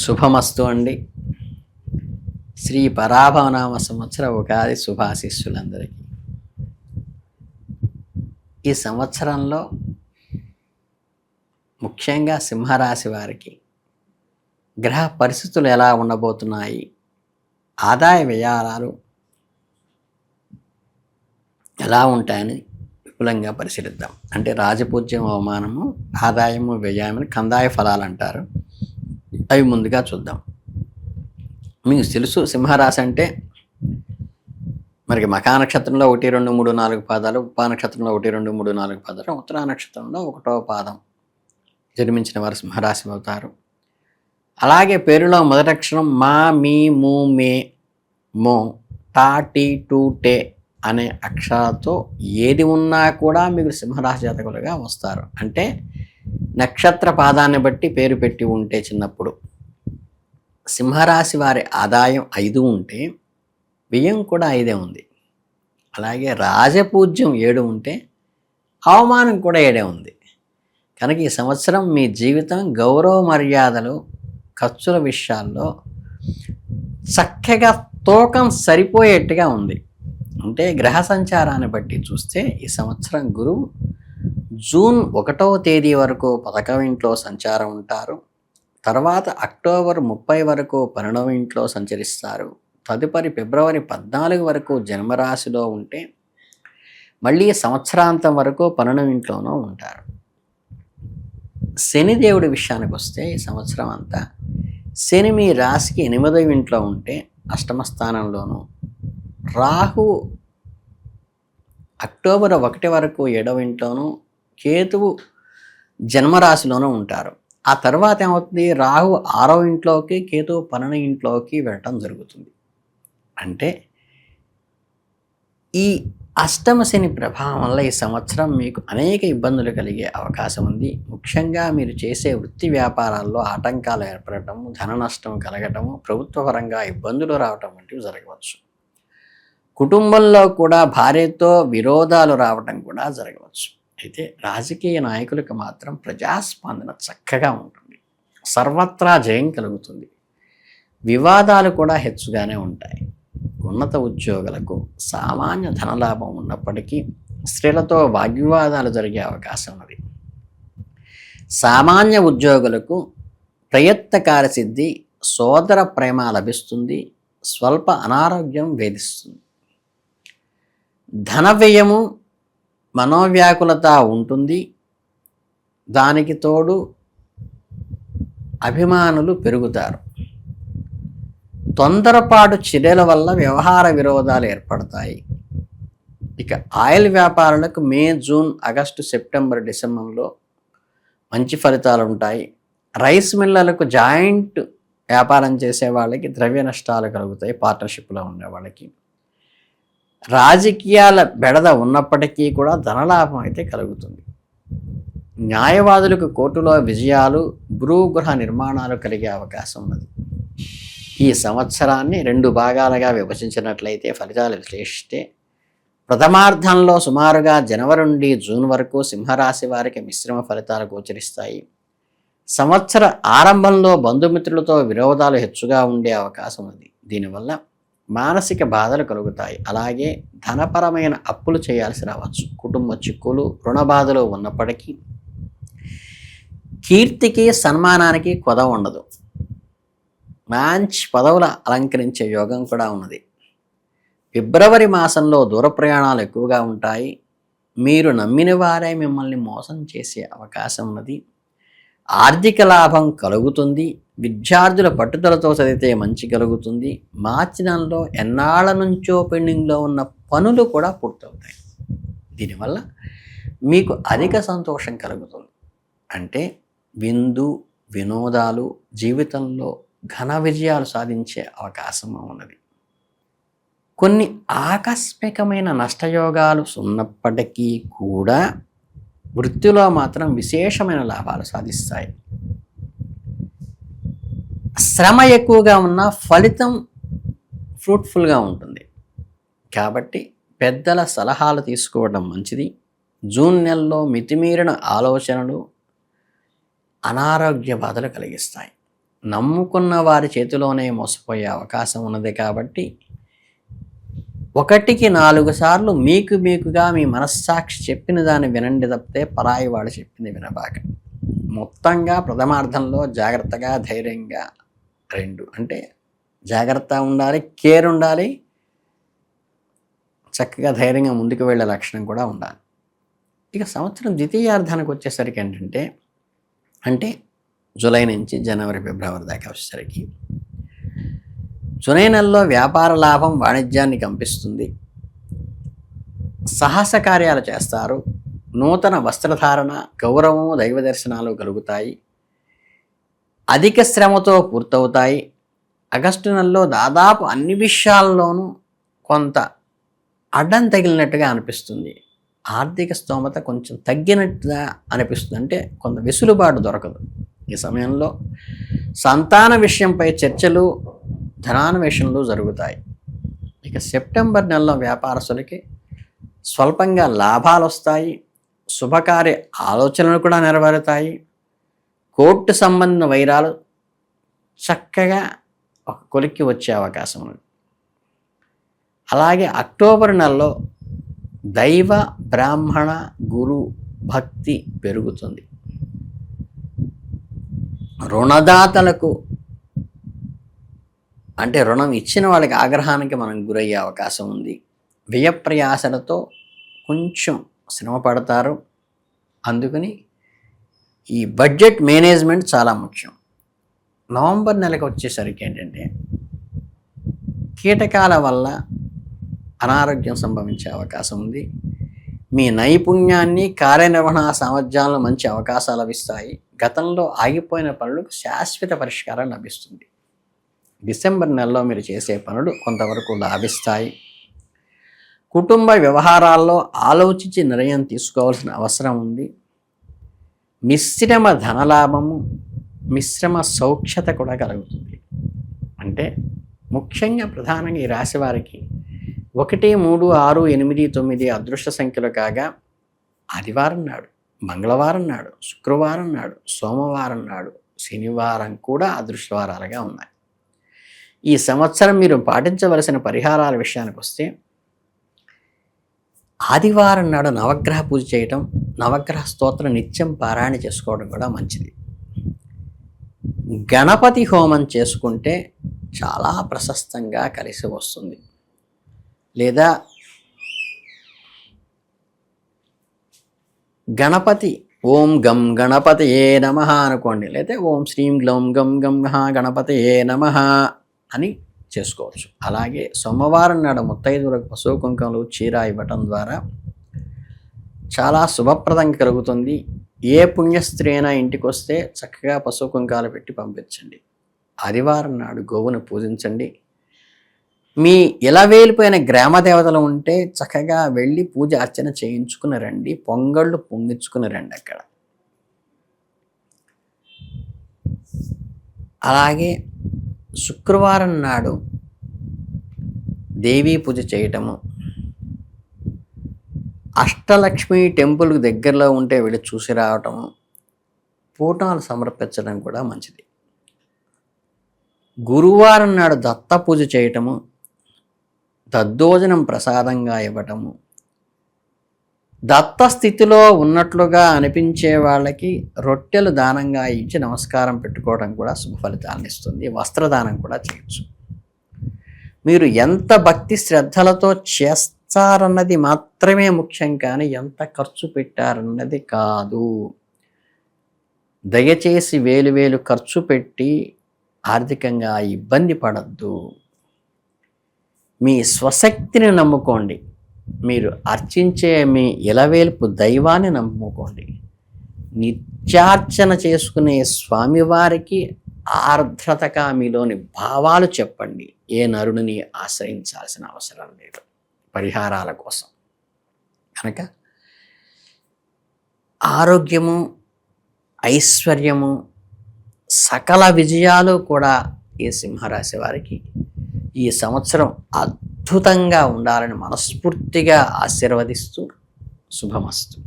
శుభమస్తు అండి. శ్రీ పరాభవనామ సంవత్సర ఉగాది శుభాశిస్సులందరికీ. ఈ సంవత్సరంలో ముఖ్యంగా సింహరాశి వారికి గ్రహ పరిస్థితులు ఎలా ఉండబోతున్నాయి, ఆదాయ వ్యయాలు ఎలా ఉంటాయని విపులంగా పరిశీలిద్దాం. అంటే రాజపూజ్యం, అవమానము, ఆదాయము, వ్యయమని కందాయ ఫలాలు అంటారు. అవి ముందుగా చూద్దాం. మీకు తెలుసు, సింహరాశి అంటే మనకి మఖా నక్షత్రంలో 1, 2, 3, 4 పాదాలు, ఉపా నక్షత్రంలో 1, 2, 3, 4 పాదాలు, ఉత్తరా నక్షత్రంలో 1వ పాదం జన్మించిన వారు సింహరాశి అవుతారు. అలాగే పేరులో మొదటి అక్షరం మా, మీ, ము, మే, మో, టా, టీ, టు, టే అనే అక్షరాలతో ఏది ఉన్నా కూడా మీకు సింహరాశి జాతకులుగా వస్తారు. అంటే నక్షత్ర పాదాన్ని బట్టి పేరు పెట్టి ఉంటే చిన్నప్పుడు సింహరాశి వారి ఆదాయం 5 ఉంటే వ్యయం కూడా 5 ఉంది. అలాగే రాజపూజ్యం 7 ఉంటే అవమానం కూడా 7 ఉంది. కనుక ఈ సంవత్సరం మీ జీవితం గౌరవ మర్యాదలు, ఖర్చుల విషయాల్లో చక్కగా తూకం సరిపోయేట్టుగా ఉంది. అంటే గ్రహ సంచారాన్ని బట్టి చూస్తే ఈ సంవత్సరం గురువు జూన్ 1వ తేదీ వరకు 11వ ఇంట్లో సంచారం ఉంటారు. తర్వాత అక్టోబర్ 30 వరకు 12వ ఇంట్లో సంచరిస్తారు. తదుపరి ఫిబ్రవరి 14 వరకు జన్మరాశిలో ఉంటే మళ్ళీ సంవత్సరాంతం వరకు 12వ ఇంట్లోనూ ఉంటారు. శనిదేవుడి విషయానికి వస్తే ఈ సంవత్సరం అంతా శని మీ రాశికి 8వ ఇంట్లో ఉంటే అష్టమ స్థానంలోనూ, రాహు అక్టోబర్ 1 వరకు 7వ ఇంట్లోనూ, కేతువు జన్మరాశిలోనూ ఉంటారు. ఆ తర్వాత ఏమవుతుంది, రాహు 6వ ఇంట్లోకి, కేతువు 12వ ఇంట్లోకి వెళ్ళటం జరుగుతుంది. అంటే ఈ అష్టమ శని ప్రభావం వల్ల ఈ సంవత్సరం మీకు అనేక ఇబ్బందులు కలిగే అవకాశం ఉంది. ముఖ్యంగా మీరు చేసే వృత్తి వ్యాపారాల్లో ఆటంకాలు ఏర్పడటము, ధన నష్టం కలగటము, ప్రభుత్వ పరంగా ఇబ్బందులు రావటం వంటివి జరగవచ్చు. కుటుంబంలో కూడా భార్యతో విరోధాలు రావటం కూడా జరగవచ్చు. అయితే రాజకీయ నాయకులకు మాత్రం ప్రజాస్పందన చక్కగా ఉంటుంది, సర్వత్రా జయం కలుగుతుంది, వివాదాలు కూడా హెచ్చుగానే ఉంటాయి. ఉన్నత ఉద్యోగులకు సామాన్య ధనలాభం ఉన్నప్పటికీ స్త్రీలతో వాగ్వివాదాలు జరిగే అవకాశం ఉన్నది. సామాన్య ఉద్యోగులకు ప్రయత్న కార్యసిద్ధి, సోదర ప్రేమ లభిస్తుంది, స్వల్ప అనారోగ్యం వేధిస్తుంది. ధన వ్యయము, మనోవ్యాకులత ఉంటుంది. దానికి తోడు అభిమానులు పెరుగుతారు. తొందరపాటు చర్యల వల్ల వ్యవహార విరోధాలు ఏర్పడతాయి. ఇక ఆయిల్ వ్యాపారులకు మే, జూన్, ఆగస్టు, సెప్టెంబర్, డిసెంబర్లో మంచి ఫలితాలు ఉంటాయి. రైస్ మిల్లర్లకు, జాయింట్ వ్యాపారం చేసే వాళ్ళకి ద్రవ్య నష్టాలు కలుగుతాయి, పార్ట్నర్షిప్లో ఉండే వాళ్ళకి. రాజకీయాల బెడద ఉన్నప్పటికీ కూడా ధనలాభం అయితే కలుగుతుంది. న్యాయవాదులకు కోర్టులో విజయాలు, భూగృహ నిర్మాణాలు కలిగే అవకాశం ఉన్నది. ఈ సంవత్సరాన్ని 2 భాగాలుగా విభజించినట్లయితే ఫలితాలు విశ్లేషిస్తే ప్రథమార్థంలో సుమారుగా జనవరి నుండి జూన్ వరకు సింహరాశి వారికి మిశ్రమ ఫలితాలు గోచరిస్తాయి. సంవత్సర ఆరంభంలో బంధుమిత్రులతో విరోధాలు హెచ్చుగా ఉండే అవకాశం ఉంది. దీనివల్ల మానసిక బాధలు కలుగుతాయి. అలాగే ధనపరమైన అప్పులు చేయాల్సి రావచ్చు. కుటుంబ చిక్కులు, రుణ బాధలు ఉన్నప్పటికీ కీర్తికి, సన్మానానికి కొదవ ఉండదు. మంచి పదవులు అలంకరించే యోగం కూడా ఉన్నది. ఫిబ్రవరి మాసంలో దూర ప్రయాణాలు ఎక్కువగా ఉంటాయి. మీరు నమ్మిన వారే మిమ్మల్ని మోసం చేసే అవకాశం ఉన్నది. ఆర్థిక లాభం కలుగుతుంది. విద్యార్థుల పట్టుదలతో చదివితే మంచి కలుగుతుంది. మార్చి నెలలో ఎన్నాళ్ళ నుంచో పెండింగ్లో ఉన్న పనులు కూడా పూర్తవుతాయి. దీనివల్ల మీకు అధిక సంతోషం కలుగుతుంది. అంటే విందు వినోదాలు, జీవితంలో ఘన విజయాలు సాధించే అవకాశం ఉన్నది. కొన్ని ఆకస్మికమైన నష్టయోగాలు ఉన్నప్పటికీ కూడా వృత్తిలో మాత్రం విశేషమైన లాభాలు సాధిస్తాయి. శ్రమ ఎక్కువగా ఉన్న ఫలితం ఫ్రూట్ఫుల్గా ఉంటుంది. కాబట్టి పెద్దల సలహాలు తీసుకోవడం మంచిది. జూన్ నెలలో మితిమీరిన ఆలోచనలు అనారోగ్య బాధలు కలిగిస్తాయి. నమ్ముకున్న వారి చేతిలోనే మోసపోయే అవకాశం ఉన్నది. కాబట్టి 1కి 4 సార్లు మీకుగా మీ మనస్సాక్షి చెప్పిన దాన్ని వినండి తప్పితే పరాయి వాడు చెప్పింది వినబాక. మొత్తంగా ప్రథమార్థంలో జాగ్రత్తగా, ధైర్యంగా 2 అంటే జాగ్రత్త ఉండాలి, కేర్ ఉండాలి, చక్కగా ధైర్యంగా ముందుకు వెళ్ళే లక్షణం కూడా ఉండాలి. ఇక సంవత్సరం ద్వితీయార్థానికి వచ్చేసరికి ఏంటంటే, అంటే జూలై నుంచి జనవరి, ఫిబ్రవరి దాకా వచ్చేసరికి జూలై నెలలో వ్యాపార లాభం వాణిజ్యాన్ని కంపిస్తుంది. సాహస కార్యాలు చేస్తారు. నూతన వస్త్రధారణ, గౌరవము, దైవ దర్శనాలు కలుగుతాయి. అధిక శ్రమతో పూర్తవుతాయి. ఆగస్టు నెలలో దాదాపు అన్ని విషయాల్లోనూ కొంత అడ్డం తగిలినట్టుగా అనిపిస్తుంది. ఆర్థిక స్తోమత కొంచెం తగ్గినట్టుగా అనిపిస్తుంది. అంటే కొంత వెసులుబాటు దొరకదు. ఈ సమయంలో సంతాన విషయంపై చర్చలు, ధనాన్వేషణలు జరుగుతాయి. ఇక సెప్టెంబర్ నెలలో వ్యాపారస్తులకి స్వల్పంగా లాభాలు వస్తాయి. శుభకార్య ఆలోచనలు కూడా నెరవేరుతాయి. కోర్టు సంబంధ వైరాలు చక్కగా ఒక కొలిక్కి వచ్చే అవకాశం ఉంది. అలాగే అక్టోబర్ నెలలో దైవ, బ్రాహ్మణ, గురు భక్తి పెరుగుతుంది. రుణదాతలకు అంటే రుణం ఇచ్చిన వాళ్ళకి ఆగ్రహానికి మనం గురయ్యే అవకాశం ఉంది. వ్యయప్రయాసలతో కొంచెం శ్రమ పడతారు. అందుకని ఈ బడ్జెట్ మేనేజ్మెంట్ చాలా ముఖ్యం. నవంబర్ నెలకు వచ్చేసరికి ఏంటంటే కీటకాల వల్ల అనారోగ్యం సంభవించే అవకాశం ఉంది. మీ నైపుణ్యాన్ని, కార్యనిర్వహణ సామర్థ్యాలను మంచి అవకాశాలు లభిస్తాయి. గతంలో ఆగిపోయిన పనులకు శాశ్వత పరిష్కారం లభిస్తుంది. డిసెంబర్ నెలలో మీరు చేసే పనులు కొంతవరకు లాభిస్తాయి. కుటుంబ వ్యవహారాల్లో ఆలోచించి నిర్ణయం తీసుకోవాల్సిన అవసరం ఉంది. మిశ్రమ ధనలాభము, మిశ్రమ సౌఖ్యత కూడా కలుగుతుంది. అంటే ముఖ్యంగా ప్రధానంగా ఈ రాశి వారికి 1, 3, 6, 8, 9 అదృష్ట సంఖ్యలు కాగా ఆదివారం నాడు, మంగళవారం నాడు, శుక్రవారం నాడు, సోమవారం నాడు, శనివారం కూడా అదృష్టవారాలుగా ఉన్నాయి. ఈ సంవత్సరం మీరు పాటించవలసిన పరిహారాల విషయానికి వస్తే ఆదివారం నాడు నవగ్రహ పూజ చేయటం, నవగ్రహ స్తోత్రం నిత్యం పారాయణ చేసుకోవడం కూడా మంచిది. గణపతి హోమం చేసుకుంటే చాలా ప్రశస్తంగా కలిసి వస్తుంది. లేదా గణపతి ఓం గం గణపతయే నమః అనుకోండి. లేదా ఓం శ్రీం గ్లౌం గం గం గణపతయే నమః అని చేసుకోవచ్చు. అలాగే సోమవారం నాడు ముత్తైదువులకు పసుపు కుంకుమలు, చీర ఇవ్వటం ద్వారా చాలా శుభప్రదంగా కలుగుతుంది. ఏ పుణ్యస్త్రీ అయినా ఇంటికి వస్తే చక్కగా పసుపు కుంకాలు పెట్టి పంపించండి. ఆదివారం నాడు గోవును పూజించండి. మీ ఇలవేలిపోయిన గ్రామ దేవతలు ఉంటే చక్కగా వెళ్ళి పూజ అర్చన చేయించుకుని రండి. పొంగళ్ళు పొంగించుకుని రండి అక్కడ. అలాగే శుక్రవారం నాడు దేవీ పూజ చేయటము, అష్టలక్ష్మి టెంపుల్కి దగ్గరలో ఉంటే వెళ్ళి చూసి రావటము, పూటాలు సమర్పించడం కూడా మంచిది. గురువారం నాడు దత్త పూజ చేయటము, దద్దోజనం ప్రసాదంగా ఇవ్వటము, దత్త స్థితిలో ఉన్నట్లుగా అనిపించే వాళ్ళకి రొట్టెలు దానంగా ఇచ్చి నమస్కారం పెట్టుకోవడం కూడా శుభ ఫలితాలను ఇస్తుంది. వస్త్రదానం కూడా చేయొచ్చు. మీరు ఎంత భక్తి శ్రద్ధలతో చేస్తారన్నది మాత్రమే ముఖ్యం, కానీ ఎంత ఖర్చు పెట్టారన్నది కాదు. దయచేసి వేలు ఖర్చు పెట్టి ఆర్థికంగా ఇబ్బంది పడద్దు. మీ స్వశక్తిని నమ్ముకోండి. మీరు అర్చించే మీ ఇలవేల్పు దైవాన్ని నమ్ముకోండి. నిత్యార్చన చేసుకునే స్వామివారికి ఆర్ద్రతగా మీలోని భావాలు చెప్పండి. ఏ నరుడిని ఆశ్రయించాల్సిన అవసరం లేదు పరిహారాల కోసం. కనుక ఆరోగ్యము, ఐశ్వర్యము, సకల విజయాలు కూడా ఈ సింహరాశి వారికి ఈ సంవత్సరం అద్భుతంగా ఉండాలని మనస్ఫూర్తిగా ఆశీర్వదిస్తూ శుభమస్తు.